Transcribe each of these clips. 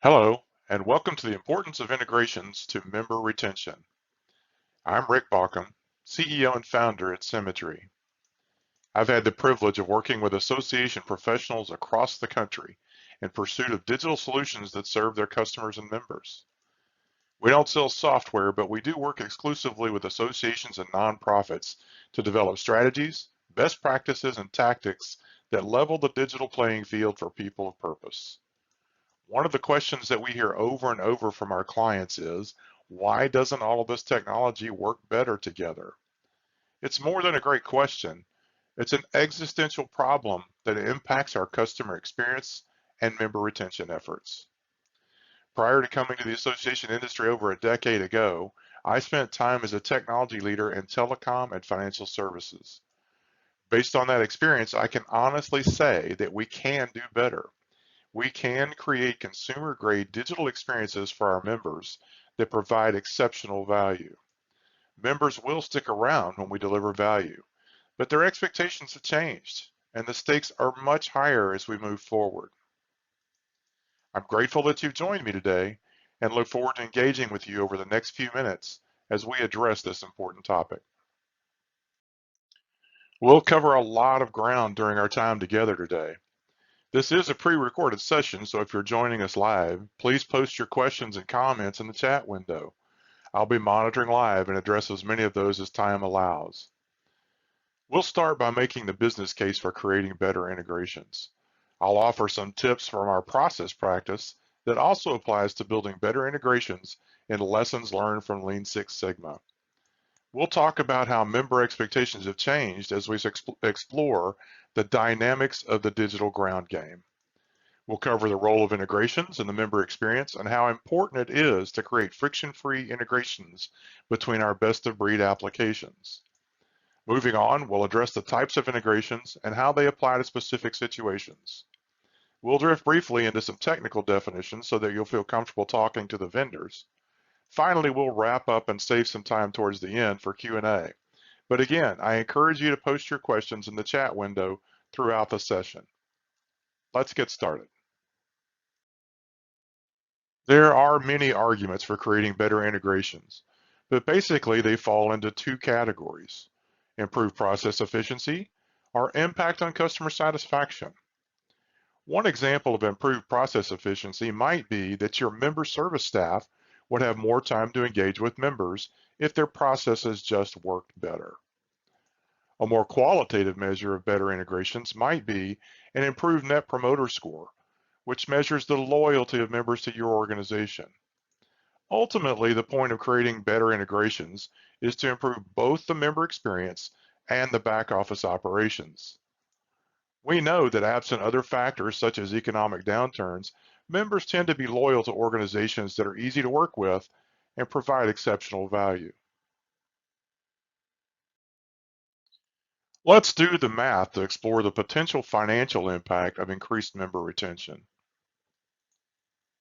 Hello, and welcome to the importance of integrations to member retention. I'm Rick Bawcum, CEO and founder at Symmetry. I've had the privilege of working with association professionals across the country in pursuit of digital solutions that serve their customers and members. We don't sell software, but we do work exclusively with associations and nonprofits to develop strategies, best practices, and tactics that level the digital playing field for people of purpose. One of the questions that we hear over and over from our clients is, why doesn't all of this technology work better together? It's more than a great question. It's an existential problem that impacts our customer experience and member retention efforts. Prior to coming to the association industry over a decade ago, I spent time as a technology leader in telecom and financial services. Based on that experience, I can honestly say that we can do better. We can create consumer-grade digital experiences for our members that provide exceptional value. Members will stick around when we deliver value, but their expectations have changed, and the stakes are much higher as we move forward. I'm grateful that you've joined me today and look forward to engaging with you over the next few minutes as we address this important topic. We'll cover a lot of ground during our time together today. This is a pre-recorded session, so if you're joining us live, please post your questions and comments in the chat window. I'll be monitoring live and address as many of those as time allows. We'll start by making the business case for creating better integrations. I'll offer some tips from our process practice that also applies to building better integrations and lessons learned from Lean Six Sigma. We'll talk about how member expectations have changed as we explore the dynamics of the digital ground game. We'll cover the role of integrations in the member experience and how important it is to create friction-free integrations between our best-of-breed applications. Moving on, we'll address the types of integrations and how they apply to specific situations. We'll drift briefly into some technical definitions so that you'll feel comfortable talking to the vendors. Finally, we'll wrap up and save some time towards the end for Q&A. But again, I encourage you to post your questions in the chat window throughout the session. Let's get started. There are many arguments for creating better integrations, but basically they fall into two categories: improved process efficiency or impact on customer satisfaction. One example of improved process efficiency might be that your member service staff would have more time to engage with members if their processes just worked better. A more qualitative measure of better integrations might be an improved Net Promoter Score, which measures the loyalty of members to your organization. Ultimately, the point of creating better integrations is to improve both the member experience and the back office operations. We know that absent other factors such as economic downturns, members tend to be loyal to organizations that are easy to work with and provide exceptional value. Let's do the math to explore the potential financial impact of increased member retention.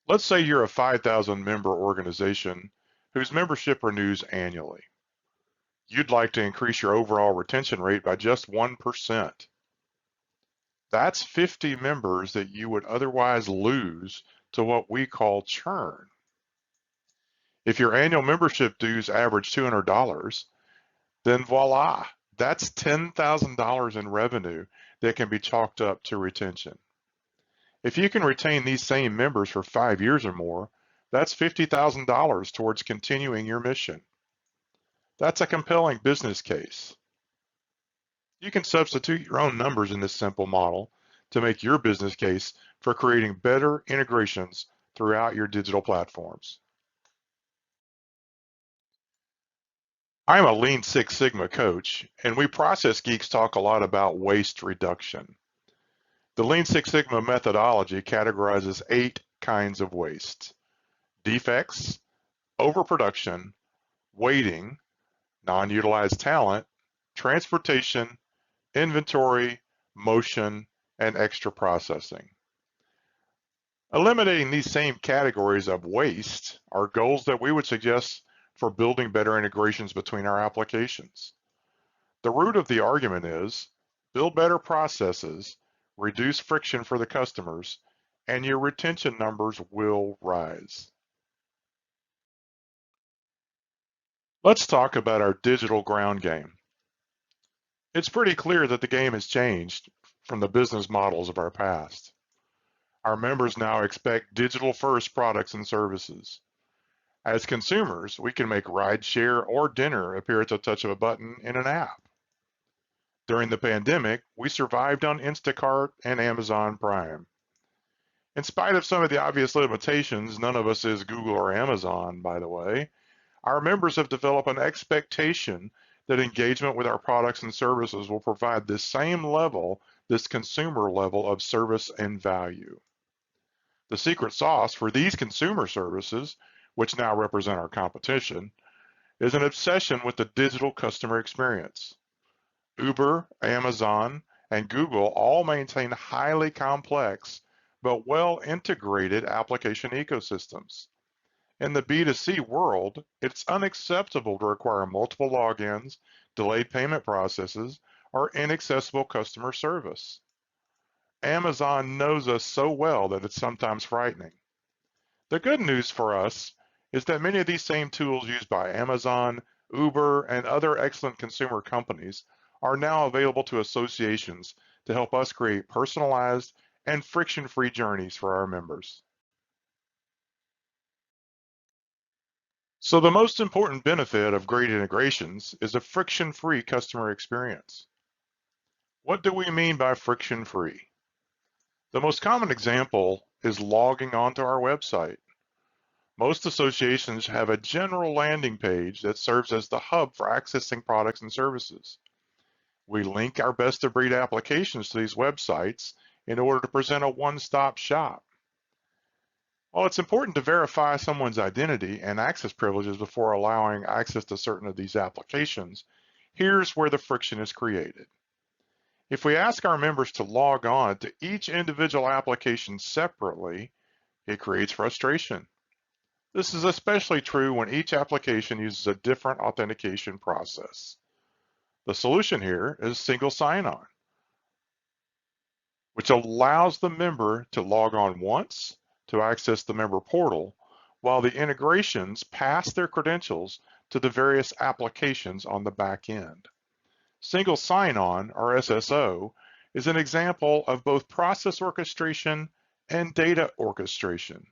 Let's say you're a 5,000 member organization whose membership renews annually. You'd like to increase your overall retention rate by just 1%. That's 50 members that you would otherwise lose to what we call churn. If your annual membership dues average $200, then voila, that's $10,000 in revenue that can be chalked up to retention. If you can retain these same members for 5 years or more, that's $50,000 towards continuing your mission. That's a compelling business case. You can substitute your own numbers in this simple model to make your business case for creating better integrations throughout your digital platforms. I'm a Lean Six Sigma coach, and we process geeks talk a lot about waste reduction. The Lean Six Sigma methodology categorizes 8 kinds of waste: defects, overproduction, waiting, non-utilized talent, transportation, inventory, motion, and extra processing. Eliminating these same categories of waste are goals that we would suggest for building better integrations between our applications. The root of the argument is build better processes, reduce friction for the customers, and your retention numbers will rise. Let's talk about our digital ground game. It's pretty clear that the game has changed from the business models of our past. Our members now expect digital-first products and services. As consumers, we can make rideshare or dinner appear at the touch of a button in an app. During the pandemic, we survived on Instacart and Amazon Prime. In spite of some of the obvious limitations, none of us is Google or Amazon, by the way, our members have developed an expectation that engagement with our products and services will provide this same level, this consumer level of service and value. The secret sauce for these consumer services, which now represent our competition, is an obsession with the digital customer experience. Uber, Amazon, and Google all maintain highly complex but well-integrated application ecosystems. In the B2C world, it's unacceptable to require multiple logins, delayed payment processes, or inaccessible customer service. Amazon knows us so well that it's sometimes frightening. The good news for us is that many of these same tools used by Amazon, Uber, and other excellent consumer companies are now available to associations to help us create personalized and friction-free journeys for our members. So the most important benefit of great integrations is a friction-free customer experience. What do we mean by friction-free? The most common example is logging onto our website. Most associations have a general landing page that serves as the hub for accessing products and services. We link our best-of-breed applications to these websites in order to present a one-stop shop. While it's important to verify someone's identity and access privileges before allowing access to certain of these applications, here's where the friction is created. If we ask our members to log on to each individual application separately, it creates frustration. This is especially true when each application uses a different authentication process. The solution here is single sign-on, which allows the member to log on once to access the member portal, while the integrations pass their credentials to the various applications on the back end. Single sign-on, or SSO, is an example of both process orchestration and data orchestration.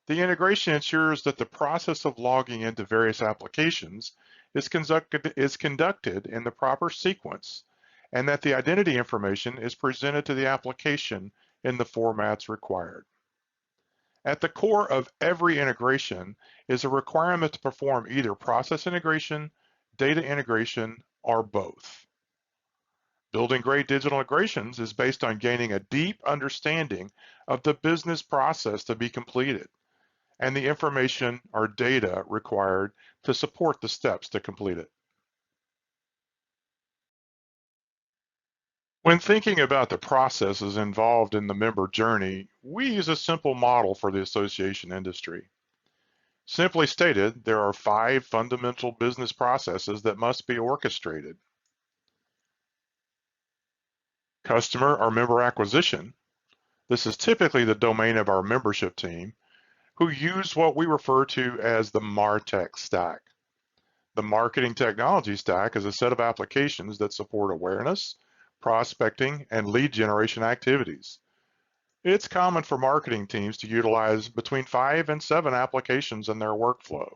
The integration ensures that the process of logging into various applications is conducted in the proper sequence, and that the identity information is presented to the application in the formats required. At the core of every integration is a requirement to perform either process integration, data integration, or both. Building great digital integrations is based on gaining a deep understanding of the business process to be completed and the information or data required to support the steps to complete it. When thinking about the processes involved in the member journey, we use a simple model for the association industry. Simply stated, there are 5 fundamental business processes that must be orchestrated. Customer or member acquisition. This is typically the domain of our membership team, who use what we refer to as the MarTech stack. The marketing technology stack is a set of applications that support awareness, prospecting, and lead generation activities. It's common for marketing teams to utilize between 5 and 7 applications in their workflow.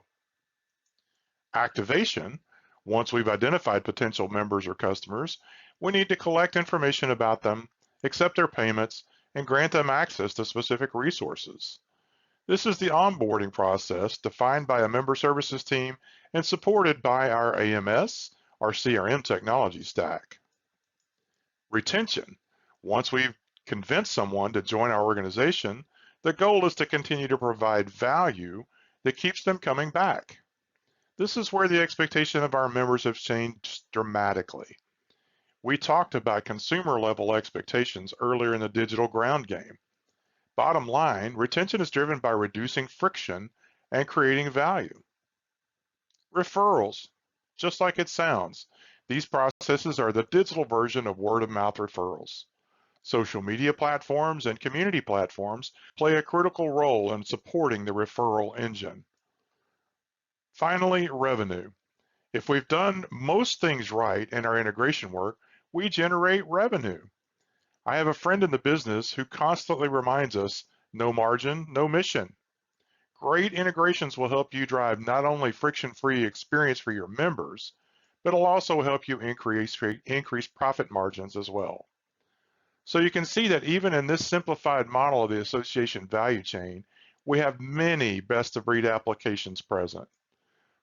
Activation. Once we've identified potential members or customers, we need to collect information about them, accept their payments, and grant them access to specific resources. This is the onboarding process defined by a member services team and supported by our AMS, our CRM technology stack. Retention. Once we've convinced someone to join our organization, the goal is to continue to provide value that keeps them coming back. This is where the expectation of our members have changed dramatically. We talked about consumer level expectations earlier in the digital ground game. Bottom line, retention is driven by reducing friction and creating value. Referrals, just like it sounds, these processes are the digital version of word-of-mouth referrals. Social media platforms and community platforms play a critical role in supporting the referral engine. Finally, revenue. If we've done most things right in our integration work, we generate revenue. I have a friend in the business who constantly reminds us, no margin, no mission. Great integrations will help you drive not only friction-free experience for your members, but it'll also help you increase profit margins as well. So you can see that even in this simplified model of the association value chain, we have many best-of-breed applications present,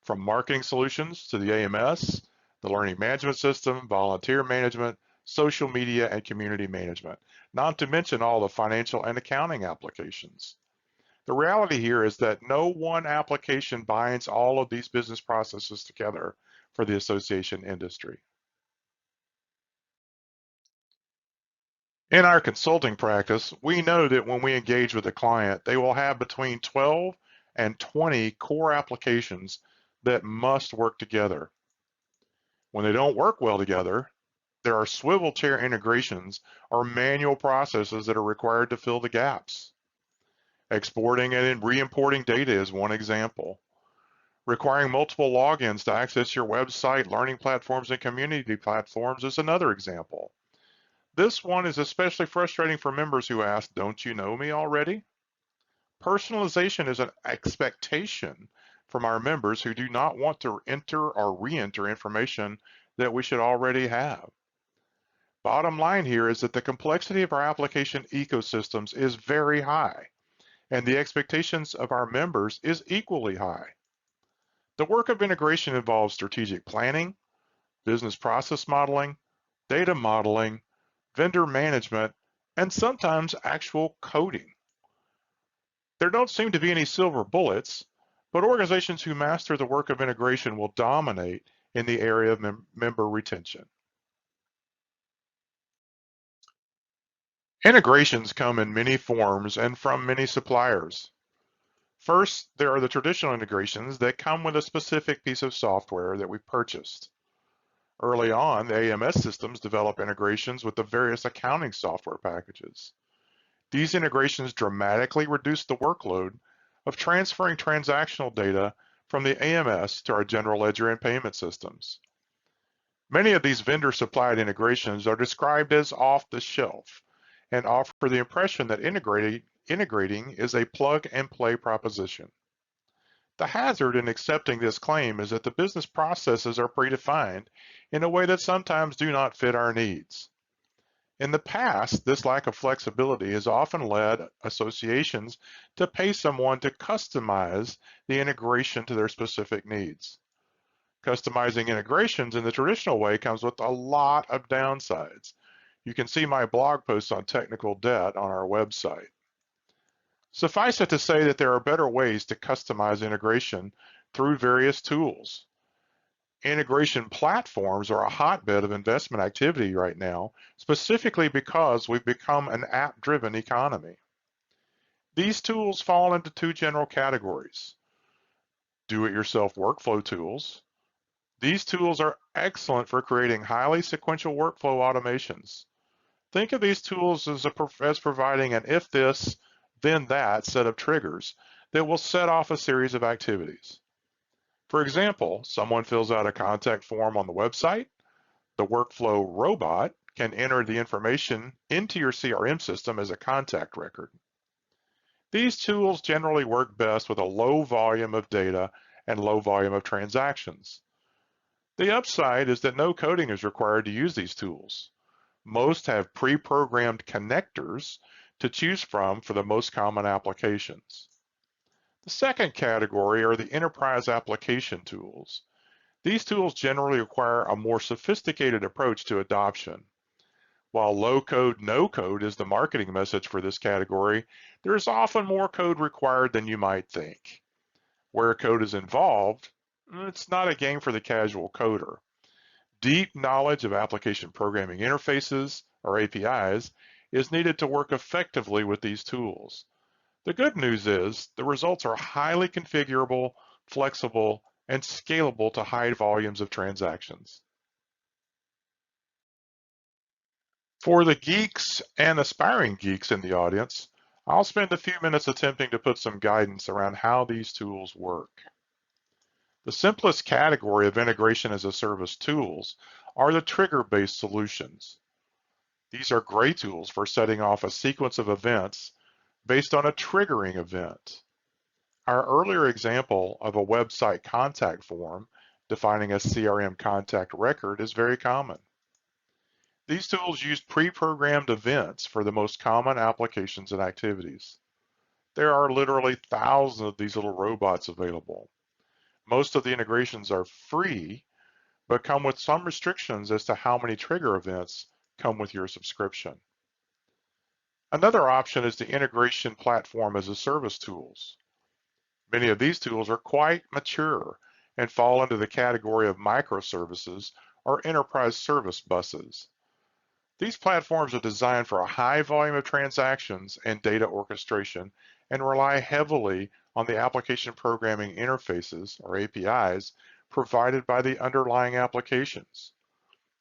from marketing solutions to the AMS, the learning management system, volunteer management, social media, and community management, not to mention all the financial and accounting applications. The reality here is that no one application binds all of these business processes together for the association industry. In our consulting practice, we know that when we engage with a client, they will have between 12 and 20 core applications that must work together. When they don't work well together, there are swivel chair integrations or manual processes that are required to fill the gaps. Exporting and re-importing data is one example. Requiring multiple logins to access your website, learning platforms, and community platforms is another example. This one is especially frustrating for members who ask, "Don't you know me already?" Personalization is an expectation from our members who do not want to enter or re-enter information that we should already have. Bottom line here is that the complexity of our application ecosystems is very high, and the expectations of our members is equally high. The work of integration involves strategic planning, business process modeling, data modeling, vendor management, and sometimes actual coding. There don't seem to be any silver bullets, but organizations who master the work of integration will dominate in the area of member retention. Integrations come in many forms and from many suppliers. First, there are the traditional integrations that come with a specific piece of software that we purchased. Early on, the AMS systems develop integrations with the various accounting software packages. These integrations dramatically reduce the workload of transferring transactional data from the AMS to our general ledger and payment systems. Many of these vendor-supplied integrations are described as off-the-shelf and offer the impression that integrating is a plug-and-play proposition. The hazard in accepting this claim is that the business processes are predefined in a way that sometimes do not fit our needs. In the past, this lack of flexibility has often led associations to pay someone to customize the integration to their specific needs. Customizing integrations in the traditional way comes with a lot of downsides. You can see my blog post on technical debt on our website. Suffice it to say that there are better ways to customize integration through various tools. Integration platforms are a hotbed of investment activity right now, specifically because we've become an app-driven economy. These tools fall into two general categories. Do-it-yourself workflow tools. These tools are excellent for creating highly sequential workflow automations. Think of these tools as providing an if this, then that set of triggers that will set off a series of activities. For example, someone fills out a contact form on the website. The workflow robot can enter the information into your CRM system as a contact record. These tools generally work best with a low volume of data and low volume of transactions. The upside is that no coding is required to use these tools. Most have pre-programmed connectors to choose from for the most common applications. The second category are the enterprise application tools. These tools generally require a more sophisticated approach to adoption. While low code, no code is the marketing message for this category, there is often more code required than you might think. Where code is involved, it's not a game for the casual coder. Deep knowledge of application programming interfaces, or APIs, is needed to work effectively with these tools. The good news is the results are highly configurable, flexible, and scalable to high volumes of transactions. For the geeks and aspiring geeks in the audience, I'll spend a few minutes attempting to put some guidance around how these tools work. The simplest category of integration as a service tools are the trigger-based solutions. These are great tools for setting off a sequence of events based on a triggering event. Our earlier example of a website contact form defining a CRM contact record is very common. These tools use pre-programmed events for the most common applications and activities. There are literally thousands of these little robots available. Most of the integrations are free, but come with some restrictions as to how many trigger events come with your subscription. Another option is the integration platform as a service tools. Many of these tools are quite mature and fall into the category of microservices or enterprise service buses. These platforms are designed for a high volume of transactions and data orchestration and rely heavily on the application programming interfaces, or APIs, provided by the underlying applications.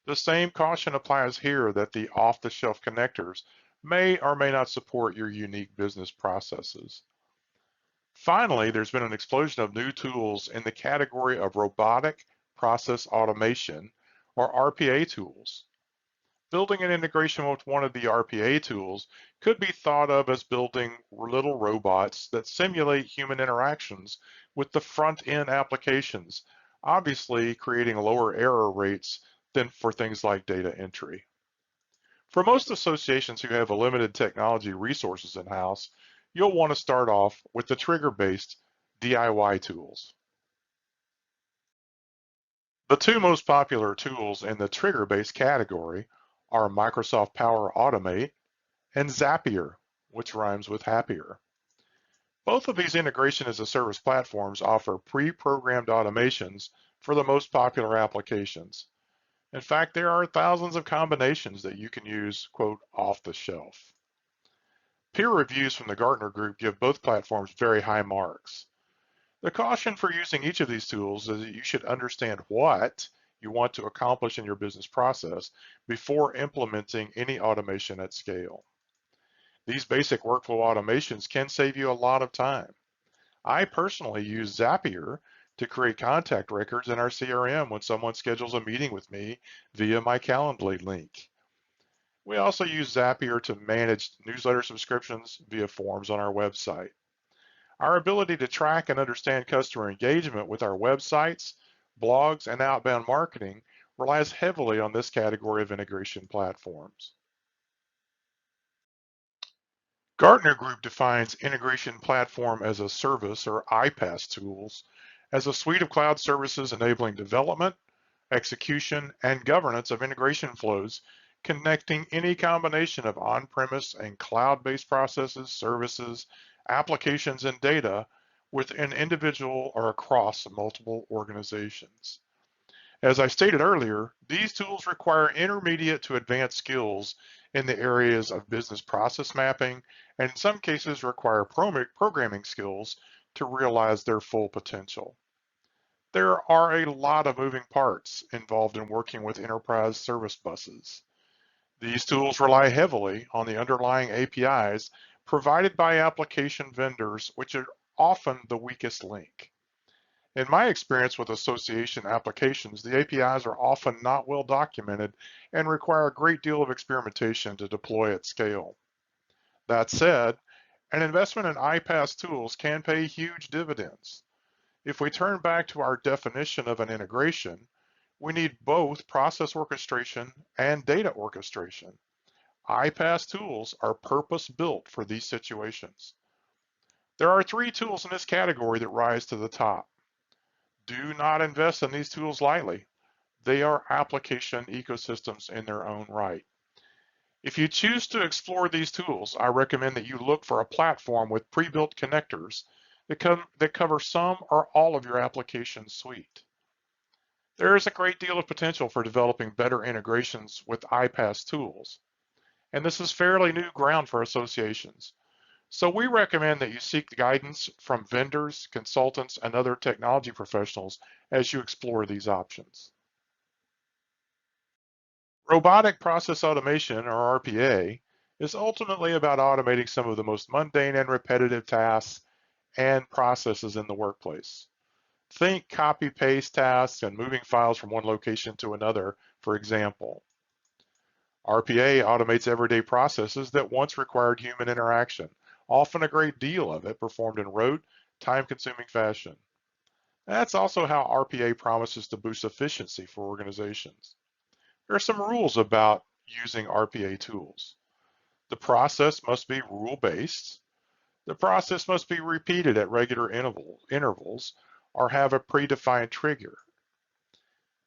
The same caution applies here that the off-the-shelf connectors may or may not support your unique business processes. Finally, there's been an explosion of new tools in the category of robotic process automation, or RPA tools. Building an integration with one of the RPA tools could be thought of as building little robots that simulate human interactions with the front-end applications, obviously creating lower error rates than for things like data entry. For most associations who have a limited technology resources in-house, you'll want to start off with the trigger-based DIY tools. The two most popular tools in the trigger-based category are Microsoft Power Automate and Zapier, which rhymes with happier. Both of these integration as a service platforms offer pre-programmed automations for the most popular applications. In fact, there are thousands of combinations that you can use, quote, off the shelf. Peer reviews from the Gartner Group give both platforms very high marks. The caution for using each of these tools is that you should understand what you want to accomplish in your business process before implementing any automation at scale. These basic workflow automations can save you a lot of time. I personally use Zapier to create contact records in our CRM when someone schedules a meeting with me via my Calendly link. We also use Zapier to manage newsletter subscriptions via forms on our website. Our ability to track and understand customer engagement with our websites, blogs, and outbound marketing relies heavily on this category of integration platforms. Gartner Group defines Integration Platform as a Service, or iPaaS tools, as a suite of cloud services enabling development, execution, and governance of integration flows connecting any combination of on-premise and cloud-based processes, services, applications, and data with an individual or across multiple organizations. As I stated earlier, these tools require intermediate to advanced skills in the areas of business process mapping, and in some cases require programming skills to realize their full potential. There are a lot of moving parts involved in working with enterprise service buses. These tools rely heavily on the underlying APIs provided by application vendors, which are often the weakest link. In my experience with association applications, the APIs are often not well documented and require a great deal of experimentation to deploy at scale. That said, an investment in iPaaS tools can pay huge dividends. If we turn back to our definition of an integration, we need both process orchestration and data orchestration. iPaaS tools are purpose-built for these situations. There are three tools in this category that rise to the top. Do not invest in these tools lightly. They are application ecosystems in their own right. If you choose to explore these tools, I recommend that you look for a platform with pre-built connectors that cover some or all of your application suite. There is a great deal of potential for developing better integrations with iPaaS tools, and this is fairly new ground for associations. So we recommend that you seek guidance from vendors, consultants, and other technology professionals as you explore these options. Robotic process automation, or RPA, is ultimately about automating some of the most mundane and repetitive tasks and processes in the workplace. Think copy-paste tasks and moving files from one location to another, for example. RPA automates everyday processes that once required human interaction, often a great deal of it performed in rote, time-consuming fashion. That's also how RPA promises to boost efficiency for organizations. There are some rules about using RPA tools. The process must be rule-based. The process must be repeated at regular intervals or have a predefined trigger.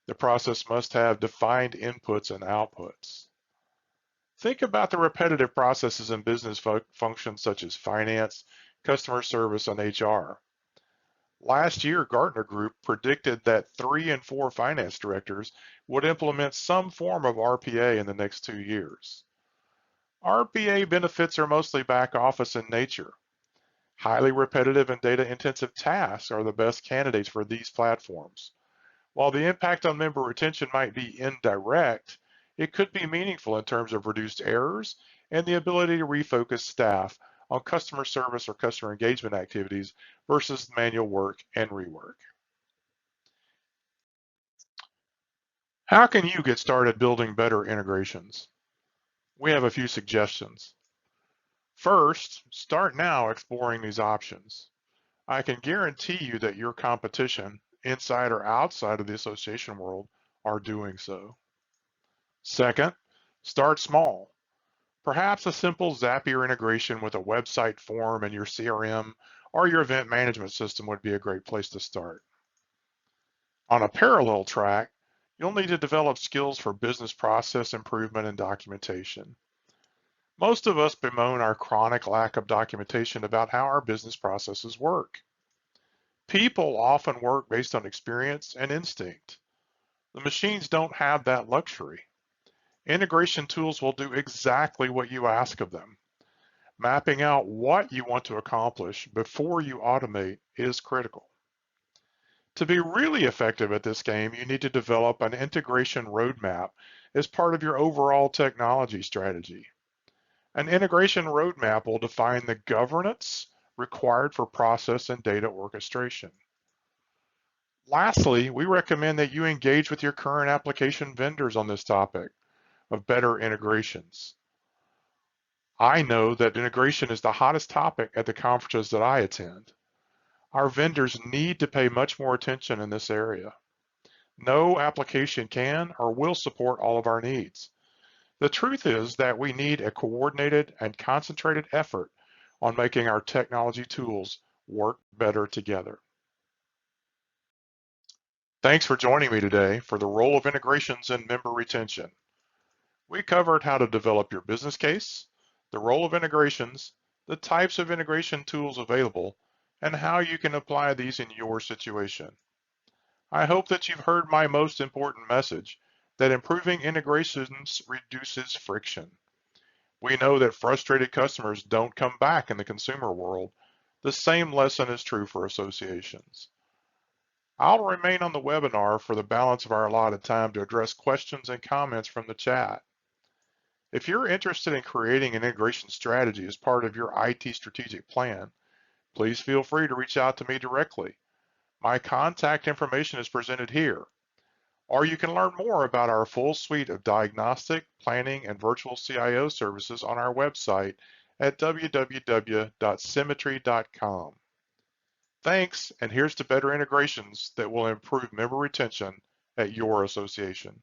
The process must have defined inputs and outputs. Think about the repetitive processes in business functions such as finance, customer service, and HR. Last year, Gartner Group predicted that 3 in 4 finance directors would implement some form of RPA in the next 2 years. RPA benefits are mostly back office in nature. Highly repetitive and data-intensive tasks are the best candidates for these platforms. While the impact on member retention might be indirect, it could be meaningful in terms of reduced errors and the ability to refocus staff on customer service or customer engagement activities versus manual work and rework. How can you get started building better integrations? We have a few suggestions. First, start now exploring these options. I can guarantee you that your competition, inside or outside of the association world, are doing so. Second, start small. Perhaps a simple Zapier integration with a website form in your CRM or your event management system would be a great place to start. On a parallel track, you'll need to develop skills for business process improvement and documentation. Most of us bemoan our chronic lack of documentation about how our business processes work. People often work based on experience and instinct. The machines don't have that luxury. Integration tools will do exactly what you ask of them. Mapping out what you want to accomplish before you automate is critical. To be really effective at this game, you need to develop an integration roadmap as part of your overall technology strategy. An integration roadmap will define the governance required for process and data orchestration. Lastly, we recommend that you engage with your current application vendors on this topic of better integrations. I know that integration is the hottest topic at the conferences that I attend. Our vendors need to pay much more attention in this area. No application can or will support all of our needs. The truth is that we need a coordinated and concentrated effort on making our technology tools work better together. Thanks for joining me today for the role of integrations in member retention. We covered how to develop your business case, the role of integrations, the types of integration tools available, and how you can apply these in your situation. I hope that you've heard my most important message, that improving integrations reduces friction. We know that frustrated customers don't come back in the consumer world. The same lesson is true for associations. I'll remain on the webinar for the balance of our allotted time to address questions and comments from the chat. If you're interested in creating an integration strategy as part of your IT strategic plan, please feel free to reach out to me directly. My contact information is presented here, or you can learn more about our full suite of diagnostic, planning, and virtual CIO services on our website at www.symmetry.com. Thanks, and here's to better integrations that will improve member retention at your association.